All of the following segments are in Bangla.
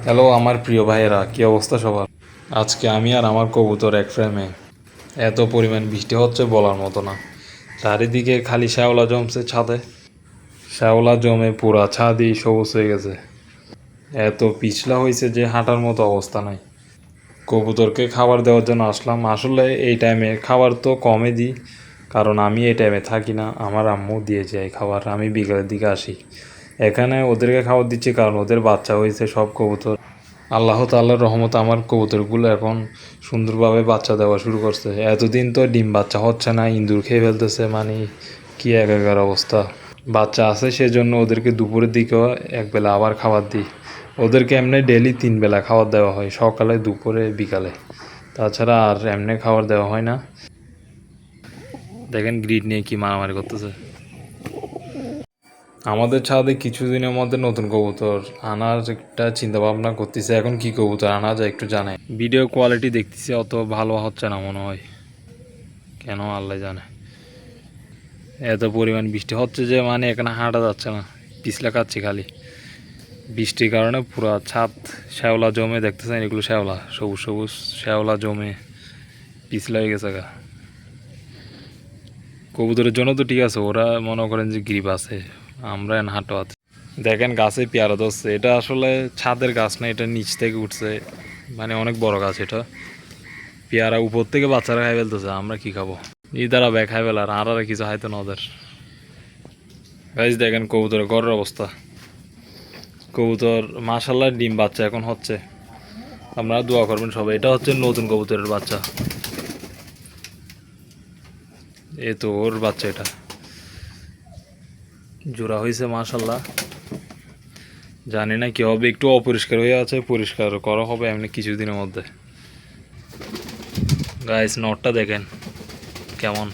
হ্যালো আমার প্রিয় ভাইয়েরা, কী অবস্থা সবার? আজকে আমি আর আমার কবুতর এক ফ্রেমে। এত পরিমাণ বৃষ্টি হচ্ছে বলার মতো না। চারিদিকে খালি শ্যাওলা জমছে ছাদে। শ্যাওলা জমে পুরা ছাদই সবুজ হয়ে গেছে। এত পিছলা হয়েছে যে হাঁটার মতো অবস্থা নাই। কবুতরকে খাবার দেওয়ার জন্য আসলাম। আসলে এই টাইমে খাবার তো কমই দিই, কারণ আমি এই টাইমে থাকি না, আমার আম্মু দিয়ে যায় খাবার। আমি বিকালের দিকে আসি। এখানে ওদেরকে খাবার দিচ্ছি কারণ ওদের বাচ্চা হয়েছে সব কবুতর। আল্লাহ তাআলার রহমত আমার কবুতরগুলো এখন সুন্দরভাবে বাচ্চা দেওয়া শুরু করছে। এতদিন তো ডিম বাচ্চা হচ্ছে না, ইঁদুর খেয়ে ফেলতেছে, মানে কি একাকার অবস্থা। বাচ্চা আছে সেজন্য ওদেরকে দুপুরের দিকেও একবেলা আবার খাবার দিই। ওদেরকে এমনি ডেলি 3 বেলা খাবার দেওয়া হয়, সকালে দুপুরে বিকালে। তাছাড়া আর এমনি খাবার দেওয়া হয় না। দেখেন গ্রিড নিয়ে কি মারামারি করতেছে। আমাদের ছাদে কিছুদিনের মধ্যে নতুন কবুতর আনার একটা চিন্তা ভাবনা করতেছে। এখন কি কবুতর আনা যায় একটু জানাই। ভিডিও কোয়ালিটি দেখতেছি অত ভালো হচ্ছে না মনে হয়, কেন আল্লাহ জানে। এত পরিমাণ বৃষ্টি হচ্ছে যে মানে এখানে হাঁটা যাচ্ছে না, পিছলা কাচ্ছি খালি। বৃষ্টির কারণে পুরো ছাদ শ্যাওলা জমে, দেখতেছেন এগুলো শ্যাওলা, সবুজ সবুজ শ্যাওলা জমে পিছলা হয়ে গেছে গা। কবুতরের জন্য তো ঠিক আছে, ওরা মনে করেন যে গ্রিপ আছে, আমরা হাঁটো আছি। দেখেন গাছে পেয়ারা ধরছে। এটা আসলে ছাদের গাছ না, এটা নিচ থেকে উঠছে, মানে অনেক বড় গাছ এটা। পেয়ারা উপর থেকে বাচ্চারা খাই ফেলতেছে, আমরা কি খাবো? এই দ্বারা ব্যাগ খাই ফেলার আর কিছু খাইতো না ওদের। গাইজ দেখেন কবুতরের ঘরের অবস্থা। কবুতর মাশাল্লাহ ডিম বাচ্চা এখন হচ্ছে, আপনারা দোয়া করবেন সবাই। এটা হচ্ছে নতুন কবুতরের বাচ্চা, এ তো ওর বাচ্চা। এটা জোড়া হয়েছে মাশাল্লাহ। জানি না কি হবে, একটু অপরিষ্কার হয়ে আছে, পরিষ্কার করা হবে এমনি কিছুদিনের মধ্যে। গাইস নটটা দেখেন কেমন।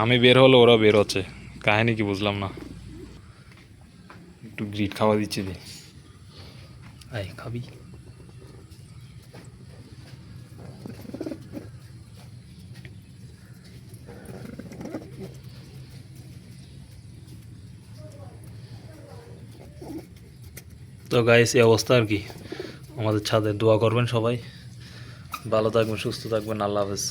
আমি বের হলে ওরা বের হচ্ছে, কাহিনী কি বুঝলাম না। একটু গ্রিট খাওয়া দিচ্ছি দি। আয় খাবি? তো গাইস এই অবস্থা আর কি আমাদের ছাদে। দোয়া করবেন সবাই, ভালো থাকবেন, সুস্থ থাকবেন, আল্লাহ হাফেজ।